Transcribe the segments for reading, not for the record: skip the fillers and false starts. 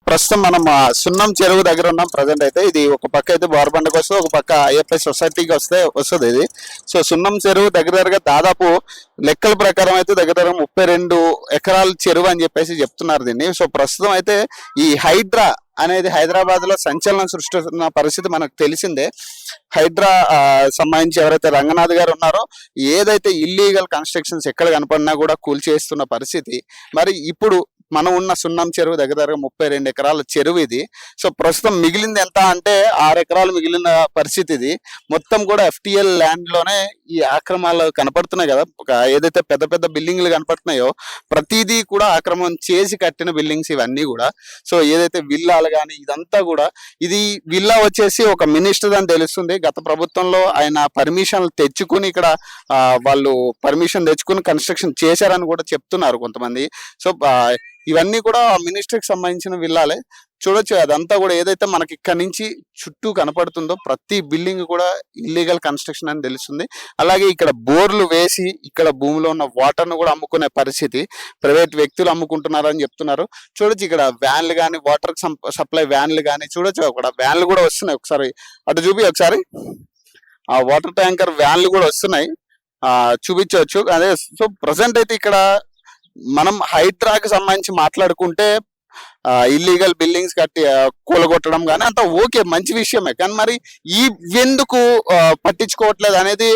ప్రస్తుతం మనం సున్నం చెరువు దగ్గర ఉన్నాం. ప్రజెంట్ అయితే ఇది ఒక పక్క అయితే బోరబండకు వస్తుంది, ఒక పక్క ఐఎఫ్ఐ సొసైటీకి వస్తుంది ఇది. సో సున్నం చెరువు దగ్గరగా దాదాపు లెక్కల ప్రకారం అయితే దగ్గర 32 ఎకరాల చెరువు అని చెప్పేసి చెప్తున్నారు దీన్ని. సో ప్రస్తుతం అయితే ఈ హైడ్రా అనేది హైదరాబాద్ లో సంచలనం సృష్టిస్తున్న పరిస్థితి మనకు తెలిసిందే. హైడ్రా సంబంధించి ఎవరైతే రంగనాథ్ గారు ఉన్నారో, ఏదైతే ఇల్లీగల్ కన్స్ట్రక్షన్స్ ఎక్కడ కనపడినా కూడా కూల్చేస్తున్న పరిస్థితి. మరి ఇప్పుడు మనం ఉన్న సున్నం చెరువు దగ్గర 32 ఎకరాల చెరువు ఇది. సో ప్రస్తుతం మిగిలింది ఎంత అంటే 6 ఎకరాలు మిగిలిన పరిస్థితి ఇది. మొత్తం కూడా FTL ల్యాండ్ లోనే ఈ ఆక్రమాలు కనపడుతున్నాయి కదా, ఏదైతే పెద్ద పెద్ద బిల్డింగ్లు కనపడుతున్నాయో ప్రతిదీ కూడా ఆక్రమణ చేసి కట్టిన బిల్డింగ్స్ ఇవన్నీ కూడా. సో ఏదైతే విల్లాలు కానీ ఇదంతా కూడా, ఇది విల్లా వచ్చేసి ఒక మినిస్టర్ అని తెలుస్తుంది. గత ప్రభుత్వంలో ఆయన పర్మిషన్లు తెచ్చుకుని ఇక్కడ వాళ్ళు పర్మిషన్ తెచ్చుకుని కన్స్ట్రక్షన్ చేశారని కూడా చెప్తున్నారు కొంతమంది. సో ఇవన్నీ కూడా మినిస్ట్రీకి సంబంధించిన విల్లాలే. చూడొచ్చు అదంతా కూడా ఏదైతే మనకి ఇక్కడ నుంచి చుట్టూ కనపడుతుందో ప్రతి బిల్డింగ్ కూడా ఇల్లీగల్ కన్స్ట్రక్షన్ అని తెలుస్తుంది. అలాగే ఇక్కడ బోర్లు వేసి ఇక్కడ భూమిలో ఉన్న వాటర్ ను కూడా అమ్ముకునే పరిస్థితి, ప్రైవేట్ వ్యక్తులు అమ్ముకుంటున్నారని చెప్తున్నారు. చూడొచ్చు ఇక్కడ వ్యాన్లు కానీ, వాటర్ సప్లై వ్యాన్లు కానీ చూడొచ్చు, అక్కడ వ్యాన్లు కూడా వస్తున్నాయి. ఒకసారి అటు చూపి, ఒకసారి ఆ వాటర్ ట్యాంకర్ వ్యాన్లు కూడా వస్తున్నాయి, చూపించవచ్చు అదే. సో ప్రజెంట్ అయితే ఇక్కడ మనం హైడ్రాకి సంబంధించి మాట్లాడుకుంటే ఇల్లీగల్ బిల్డింగ్స్ కట్టి కూలగొట్టడం కానీ అంత ఓకే, మంచి విషయమే. కానీ మరి ఈ ఎందుకు పట్టించుకోవట్లేదు అనేది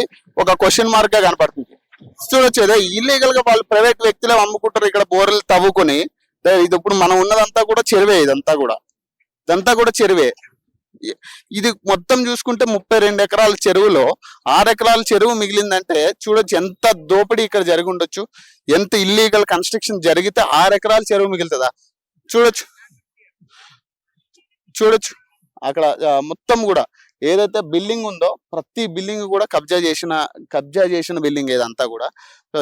ఒక క్వశ్చన్ మార్క్ గా కనపడుతుంది. చూడొచ్చు అదే ఇల్లీగల్ గా వాళ్ళు ప్రైవేట్ వ్యక్తులే అమ్ముకుంటారు ఇక్కడ బోర్లు తవ్వుకుని. ఇది ఇప్పుడు మనం ఉన్నదంతా కూడా చెరువే, ఇదంతా కూడా చెరువే. ఇది మొత్తం చూసుకుంటే 32 ఎకరాల చెరువులో 6 ఎకరాల చెరువు మిగిలిందంటే చూడొచ్చు ఎంత దోపిడీ ఇక్కడ జరిగి ఉండొచ్చు, ఎంత ఇల్లీగల్ కన్స్ట్రక్షన్ జరిగితే 6 ఎకరాల చెరువు మిగులుతుందా. చూడొచ్చు అక్కడ మొత్తం కూడా ఏదైతే బిల్డింగ్ ఉందో ప్రతి బిల్డింగ్ కూడా కబ్జా చేసిన బిల్డింగ్ ఏదంతా కూడా.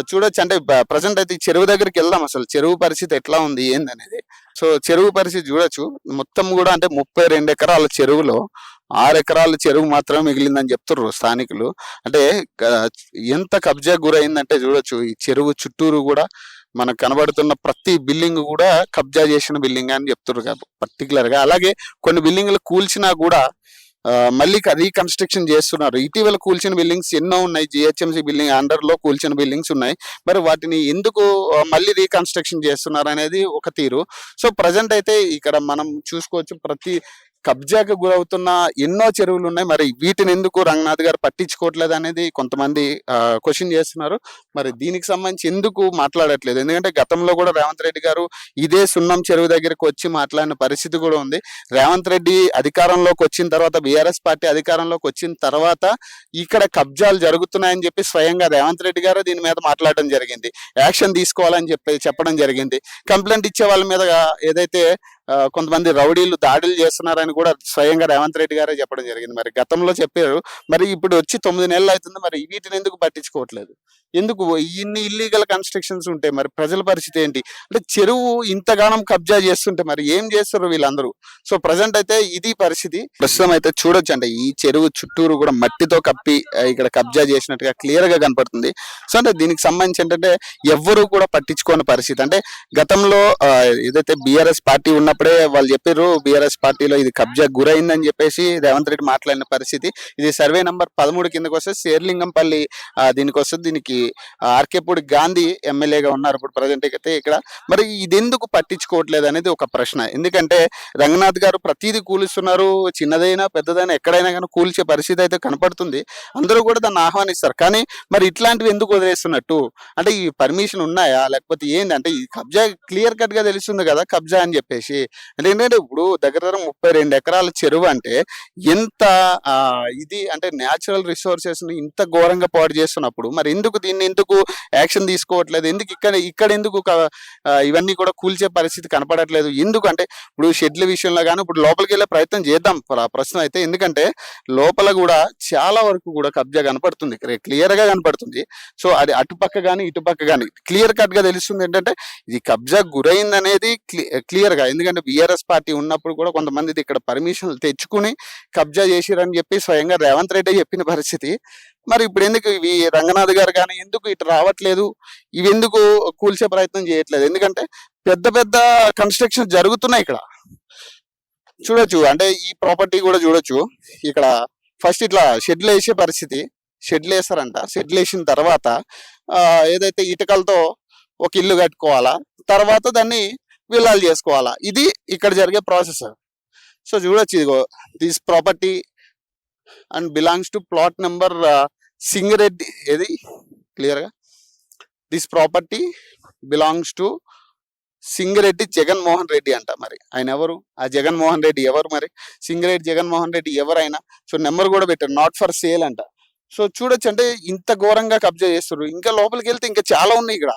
చూడొచ్చు అంటే ప్రజెంట్ అయితే ఈ చెరువు దగ్గరికి వెళ్దాం, అసలు చెరువు పరిస్థితి ఎట్లా ఉంది ఏందనేది. సో చెరువు పరిస్థితి చూడొచ్చు, మొత్తం కూడా అంటే 32 ఎకరాల చెరువులో 6 ఎకరాల చెరువు మాత్రమే మిగిలిందని చెప్తున్నారు స్థానికులు. అంటే ఎంత కబ్జా గురైందంటే చూడొచ్చు, ఈ చెరువు చుట్టూరు కూడా మనకు కనబడుతున్న ప్రతి బిల్డింగ్ కూడా కబ్జా చేసిన బిల్డింగ్ అని చెప్తున్నారు పర్టికులర్ గా. అలాగే కొన్ని బిల్డింగ్లు కూల్చినా కూడా మళ్ళీ రీకన్స్ట్రక్షన్ చేస్తున్నారు. ఇటీవల కూల్చిన బిల్డింగ్స్ ఎన్నో ఉన్నాయి, GHMC బిల్డింగ్ అండర్ లో కూల్చిన బిల్డింగ్స్ ఉన్నాయి. మరి వాటిని ఎందుకు మళ్ళీ రీకన్స్ట్రక్షన్ చేస్తున్నారు అనేది ఒక తీరు. సో ప్రజెంట్ అయితే ఇక్కడ మనం చూసుకోవచ్చు, ప్రతి కబ్జాకు గురవుతున్న ఎన్నో చెరువులు ఉన్నాయి. మరి వీటిని ఎందుకు రంగనాథ్ గారు పట్టించుకోవట్లేదు అనేది కొంతమంది క్వశ్చన్ చేస్తున్నారు. మరి దీనికి సంబంధించి ఎందుకు మాట్లాడట్లేదు, ఎందుకంటే గతంలో కూడా రేవంత్ రెడ్డి గారు ఇదే సున్నం చెరువు దగ్గరికి వచ్చి మాట్లాడిన పరిస్థితి కూడా ఉంది. రేవంత్ రెడ్డి అధికారంలోకి వచ్చిన తర్వాత, BRS పార్టీ అధికారంలోకి వచ్చిన తర్వాత ఇక్కడ కబ్జాలు జరుగుతున్నాయని చెప్పి స్వయంగా రేవంత్ రెడ్డి గారు దీని మీద మాట్లాడడం జరిగింది, యాక్షన్ తీసుకోవాలని చెప్పడం జరిగింది. కంప్లైంట్ ఇచ్చే వాళ్ళ మీద ఏదైతే కొంతమంది రౌడీలు దాడులు చేస్తున్నారని కూడా స్వయంగా రేవంత్ రెడ్డి గారే చెప్పడం జరిగింది. మరి గతంలో చెప్పారు, మరి ఇప్పుడు వచ్చి 9 నెలలు అవుతుంది, మరి వీటిని ఎందుకు పట్టించుకోవట్లేదు, ఎందుకు ఇన్ని ఇల్లీగల్ కన్స్ట్రక్షన్స్ ఉంటే మరి ప్రజల పరిస్థితి ఏంటి? అంటే చెరువు ఇంతగానం కబ్జా చేస్తుంటే మరి ఏం చేస్తారు వీళ్ళందరూ. సో ప్రజెంట్ అయితే ఇది పరిస్థితి. ప్రస్తుతం అయితే చూడొచ్చు, అంటే ఈ చెరువు చుట్టూరు కూడా మట్టితో కప్పి ఇక్కడ కబ్జా చేసినట్టుగా క్లియర్ గా కనపడుతుంది. సో అంటే దీనికి సంబంధించి ఏంటంటే ఎవ్వరూ కూడా పట్టించుకోని పరిస్థితి. అంటే గతంలో ఏదైతే BRS పార్టీ ఉన్నప్పుడే వాళ్ళు చెప్పారు, BRS పార్టీలో ఇది కబ్జా గురైందని చెప్పేసి రేవంత్ రెడ్డి మాట్లాడిన పరిస్థితి. ఇది సర్వే నంబర్ 13 కిందకి వస్తే శేర్లింగంపల్లి దీనికి వస్తుంది. దీనికి ఆర్కేపూడి గాంధీ ఎమ్మెల్యేగా ఉన్నారు ఇప్పుడు ప్రజెంట్ అయితే ఇక్కడ. మరి ఇది ఎందుకు పట్టించుకోవట్లేదు అనేది ఒక ప్రశ్న. ఎందుకంటే రంగనాథ్ గారు ప్రతిదీ కూలుస్తున్నారు, చిన్నదైనా పెద్దదైనా ఎక్కడైనా కానీ కూల్చే పరిస్థితి అయితే కనపడుతుంది. అందరూ కూడా దాన్ని ఆహ్వానిస్తారు. కానీ మరి ఇట్లాంటివి ఎందుకు వదిలేస్తున్నట్టు, అంటే ఈ పర్మిషన్ ఉన్నాయా లేకపోతే ఏంది? అంటే ఈ కబ్జా క్లియర్ కట్ గా తెలుస్తుంది కదా కబ్జా అని చెప్పేసి. అంటే ఏంటంటే ఇప్పుడు దగ్గర 32 ఎకరాల చెరువు అంటే ఎంత ఇది, అంటే న్యాచురల్ రిసోర్సెస్ ని ఇంత ఘోరంగా పాడు చేస్తున్నప్పుడు మరి దీన్ని ఎందుకు యాక్షన్ తీసుకోవట్లేదు, ఎందుకు ఇక్కడ ఎందుకు ఇవన్నీ కూడా కూల్చే పరిస్థితి కనపడట్లేదు ఎందుకు? అంటే ఇప్పుడు షెడ్ల విషయంలో కానీ ఇప్పుడు లోపలికి వెళ్ళే ప్రయత్నం చేద్దాం ప్రశ్న అయితే. ఎందుకంటే లోపల కూడా చాలా వరకు కూడా కబ్జా కనపడుతుంది, క్లియర్ గా కనపడుతుంది. సో అది అటుపక్క కానీ ఇటుపక్క కానీ క్లియర్ కట్ గా తెలుస్తుంది ఏంటంటే ఇది కబ్జా గురైంది అనేది క్లియర్ గా. ఎందుకంటే BRS పార్టీ ఉన్నప్పుడు కూడా కొంతమంది ఇక్కడ పర్మిషన్లు తెచ్చుకుని కబ్జా చేసిరని చెప్పి స్వయంగా రేవంత్ రెడ్డి చెప్పిన పరిస్థితి. మరి ఇప్పుడు ఎందుకు ఇవి రంగనాథ్ గారు కానీ ఎందుకు ఇటు రావట్లేదు, ఇవి ఎందుకు కూల్చే ప్రయత్నం చేయట్లేదు? ఎందుకంటే పెద్ద పెద్ద కన్స్ట్రక్షన్ జరుగుతున్నాయి ఇక్కడ. చూడొచ్చు అంటే ఈ ప్రాపర్టీ కూడా చూడొచ్చు. ఇక్కడ ఫస్ట్ ఇట్లా షెడ్లు వేసే పరిస్థితి. షెడ్లు వేస్తారంట. షెడ్లు వేసిన తర్వాత ఏదైతే ఇటుకలతో ఒక ఇల్లు కట్టుకోవాలా, తర్వాత దాన్ని విల్లాలు చేసుకోవాలా. ఇది ఇక్కడ జరిగే ప్రాసెస్. సో చూడొచ్చు, ఇదిగో this property and belongs to plot number Singareddy. ఏది క్లియర్గా, this property belongs to Singireddy Jaganmohan Reddy అంట. మరి ఆయన ఎవరు? ఆ జగన్మోహన్ రెడ్డి ఎవరు? మరి సింగిరెడ్డి జగన్మోహన్ రెడ్డి ఎవరైనా. సో నెంబర్ కూడా పెట్టారు, నాట్ ఫర్ సేల్ అంట. సో చూడొచ్చు అంటే ఇంత ఘోరంగా కబ్జా చేస్తారు. ఇంకా లోపలికి వెళ్తే ఇంకా చాలా ఉన్నాయి. ఇక్కడ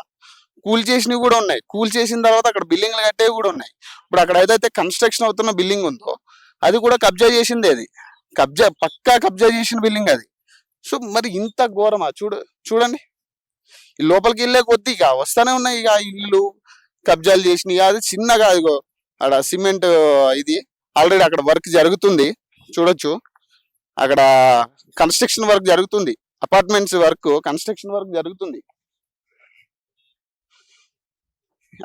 కూల్ చేసినవి కూడా ఉన్నాయి. కూల్ చేసిన తర్వాత అక్కడ బిల్డింగ్లు కట్టేవి కూడా ఉన్నాయి. ఇప్పుడు అక్కడ ఏదైతే కన్స్ట్రక్షన్ అవుతున్న బిల్డింగ్ ఉందో అది కూడా కబ్జా చేసింది. అది పక్కా కబ్జా చేసిన బిల్డింగ్ అది. సో మరి ఇంత ఘోరమా? చూడండి, ఈ లోపలికి వెళ్ళే కొద్ది ఇక వస్తానే ఉన్నాయి. ఇక ఇల్లు కబ్జాలు చేసినాయి. అది చిన్నగా ఇగో అక్కడ సిమెంట్ ఇది ఆల్రెడీ అక్కడ వర్క్ జరుగుతుంది. చూడొచ్చు, అక్కడ కన్స్ట్రక్షన్ వర్క్ జరుగుతుంది. అపార్ట్మెంట్స్ వర్క్, కన్స్ట్రక్షన్ వర్క్ జరుగుతుంది.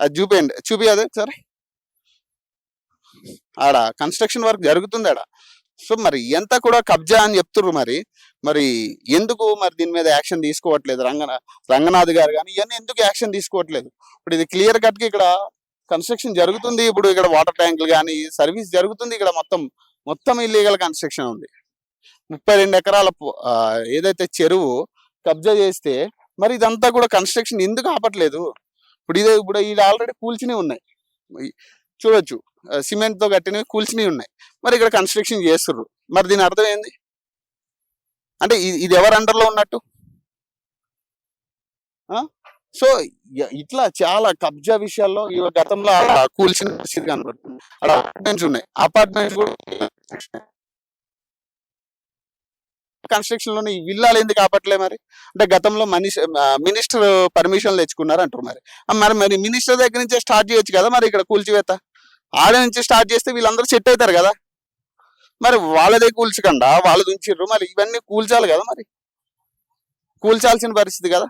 అది చూపి అదే సరే, ఆడ కన్స్ట్రక్షన్ వర్క్ జరుగుతుంది ఆడ. సో మరి ఎంత కూడా కబ్జా అని చెప్తుర్రు. మరి ఎందుకు మరి దీని మీద యాక్షన్ తీసుకోవట్లేదు రంగనాథ్ గారు కానీ ఇవన్నీ ఎందుకు యాక్షన్ తీసుకోవట్లేదు? ఇప్పుడు ఇది క్లియర్ కట్ గా ఇక్కడ కన్స్ట్రక్షన్ జరుగుతుంది. ఇప్పుడు ఇక్కడ వాటర్ ట్యాంకులు కానీ సర్వీస్ జరుగుతుంది. ఇక్కడ మొత్తం ఇల్లీగల్ కన్స్ట్రక్షన్ ఉంది. 32 ఎకరాల ఏదైతే చెరువు కబ్జా చేస్తే మరి ఇదంతా కూడా కన్స్ట్రక్షన్ ఎందుకు ఆపట్లేదు? ఇప్పుడు ఇది ఆల్రెడీ కూల్చినవి ఉన్నాయి. చూడొచ్చు, సిమెంట్ తో కట్టినవి కూల్చినవి ఉన్నాయి. మరి ఇక్కడ కన్స్ట్రక్షన్ చేస్తుర్రు. మరి దీని అర్థం ఏంది? అంటే ఇది ఎవరు అండర్లో ఉన్నట్టు? సో ఇట్లా చాలా కబ్జా విషయాల్లో గతంలో కూల్చిన పరిస్థితి కనబడుతుంది. అక్కడ అపార్ట్మెంట్స్ ఉన్నాయి. అపార్ట్మెంట్స్ కూడా కన్స్ట్రక్షన్ లోనే ఈ విల్లాలు ఎందుకు ఆపట్లే? మరి అంటే గతంలో మినిస్టర్ పర్మిషన్ తెచ్చుకున్నారు అంటారు. మరి మినిస్టర్ దగ్గర నుంచే స్టార్ట్ చేయొచ్చు కదా. మరి ఇక్కడ కూల్చివేత ఆడ నుంచి స్టార్ట్ చేస్తే వీళ్ళందరూ సెట్ అవుతారు కదా. మరి వాళ్ళదే కూల్చకుండా వాళ్ళు దుంచిర్రు. మరి ఇవన్నీ కూల్చాలి కదా. మరి కూల్చాల్సిన పరిస్థితి కదా.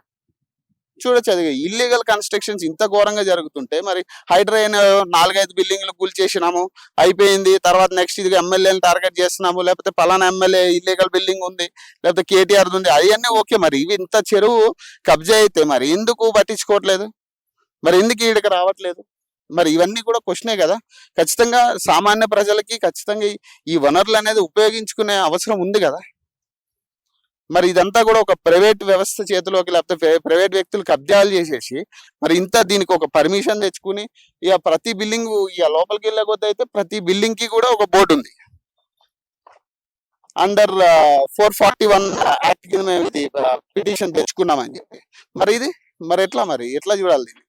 చూడొచ్చు, అది ఇల్లీగల్ కన్స్ట్రక్షన్స్ ఇంత ఘోరంగా జరుగుతుంటే మరి హైడ్రైన్ 4-5 బిల్డింగ్లు కూల్చేసినాము అయిపోయింది. తర్వాత నెక్స్ట్ ఇది ఎమ్మెల్యేని టార్గెట్ చేస్తున్నాము, లేకపోతే పలానా ఎమ్మెల్యే ఇల్లీగల్ బిల్డింగ్ ఉంది, లేకపోతే కేటీఆర్ ఉంది, అవన్నీ ఓకే. మరి ఇవి ఇంత చెరువు కబ్జా అయితే మరి ఎందుకు పట్టించుకోవట్లేదు? మరి ఎందుకు ఈడకి రావట్లేదు? మరి ఇవన్నీ కూడా క్వశ్చనే కదా. ఖచ్చితంగా సామాన్య ప్రజలకి ఖచ్చితంగా ఈ వనరులు అనేది ఉపయోగించుకునే అవసరం ఉంది కదా. మరి ఇదంతా కూడా ఒక ప్రైవేట్ వ్యవస్థ చేతిలోకి, లేకపోతే ప్రైవేట్ వ్యక్తులు కబ్జాలు చేసేసి మరి దీనికి ఒక పర్మిషన్ తెచ్చుకుని ఇక ప్రతి బిల్డింగ్ ఇక లోపలికి వెళ్ళకపోతే అయితే ప్రతి బిల్డింగ్ కి కూడా ఒక బోర్డు ఉంది. అండర్ 441 యాక్ట్ కింద మేము పిటిషన్ తెచ్చుకున్నామని చెప్పి. మరి ఎట్లా చూడాలి దీన్ని?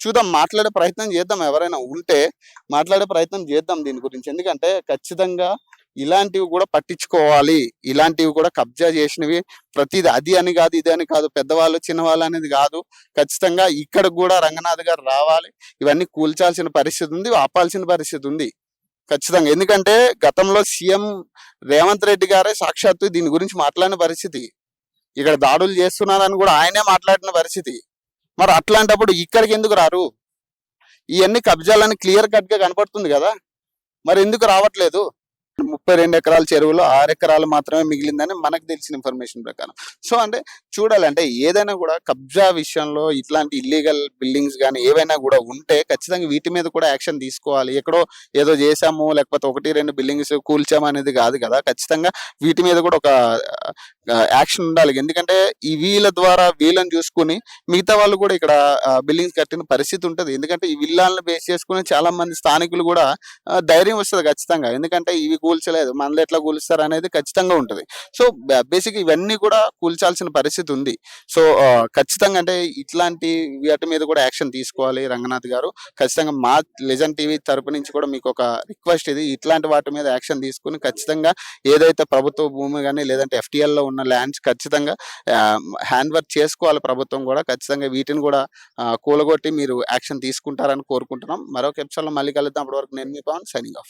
చూద్దాం, మాట్లాడే ప్రయత్నం చేద్దాం. ఎవరైనా ఉంటే మాట్లాడే ప్రయత్నం చేద్దాం దీని గురించి. ఎందుకంటే ఖచ్చితంగా ఇలాంటివి కూడా పట్టించుకోవాలి. ఇలాంటివి కూడా కబ్జా చేసినవి ప్రతిది అది అని కాదు, ఇది అని కాదు, పెద్దవాళ్ళు చిన్నవాళ్ళు అనేది కాదు. ఖచ్చితంగా ఇక్కడ కూడా రంగనాథ్ గారు రావాలి. ఇవన్నీ కూల్చాల్సిన పరిస్థితి ఉంది, ఆపాల్సిన పరిస్థితి ఉంది ఖచ్చితంగా. ఎందుకంటే గతంలో సీఎం రేవంత్ రెడ్డి గారే సాక్షాత్తు దీని గురించి మాట్లాడిన పరిస్థితి. ఇక్కడ దాడులు చేస్తున్నారని కూడా ఆయనే మాట్లాడిన పరిస్థితి. మరి అట్లాంటప్పుడు ఇక్కడికి ఎందుకు రారు? ఇవన్నీ కబ్జాలని క్లియర్ కట్ గా కనపడుతుంది కదా. మరి ఎందుకు రావట్లేదు? 32 ఎకరాల చెరువులో 6 ఎకరాలు మాత్రమే మిగిలిందని మనకు తెలిసిన ఇన్ఫర్మేషన్ ప్రకారం. సో అంటే చూడాలంటే ఏదైనా కూడా కబ్జా విషయంలో ఇట్లాంటి ఇల్లీగల్ బిల్డింగ్స్ కానీ ఏవైనా కూడా ఉంటే ఖచ్చితంగా వీటి మీద కూడా యాక్షన్ తీసుకోవాలి. ఎక్కడో ఏదో చేసాము లేకపోతే 1-2 బిల్డింగ్స్ కూల్చాము అనేది కాదు కదా. ఖచ్చితంగా వీటి మీద కూడా ఒక యాక్షన్ ఉండాలి. ఎందుకంటే ఈ వీళ్ళ ద్వారా వీళ్ళని చూసుకుని మిగతా వాళ్ళు కూడా ఇక్కడ బిల్డింగ్స్ కట్టిన పరిస్థితి ఉంటుంది. ఎందుకంటే ఈ విల్లాలను బేస్ చేసుకుని చాలా మంది స్థానికులు కూడా ధైర్యం వస్తుంది ఖచ్చితంగా. ఎందుకంటే ఇవి కూల్చలేదు, మనలో ఎట్లా కూలుస్తారు అనేది ఖచ్చితంగా ఉంటుంది. సో బేసిక్ ఇవన్నీ కూడా కూల్చాల్సిన పరిస్థితి ఉంది. సో ఖచ్చితంగా అంటే ఇట్లాంటి వాటి మీద కూడా యాక్షన్ తీసుకోవాలి రంగనాథ్ గారు. ఖచ్చితంగా మా లెజెండ్ టీవీ తరపు నుంచి కూడా మీకు ఒక రిక్వెస్ట్ ఇది, ఇట్లాంటి వాటి మీద యాక్షన్ తీసుకుని ఖచ్చితంగా ఏదైతే ప్రభుత్వ భూమి కానీ లేదంటే FTL లో ఉన్న ల్యాండ్స్ ఖచ్చితంగా హ్యాండ్ వర్క్ చేసుకోవాలి ప్రభుత్వం కూడా. ఖచ్చితంగా వీటిని కూడా కూలగొట్టి మీరు యాక్షన్ తీసుకుంటారని కోరుకుంటున్నాం. మరొక ఎపిసోడ్లో మళ్ళీ కలుద్దాం. అప్పటి వరకు నేను మీ పవన్, సైనింగ్ ఆఫ్.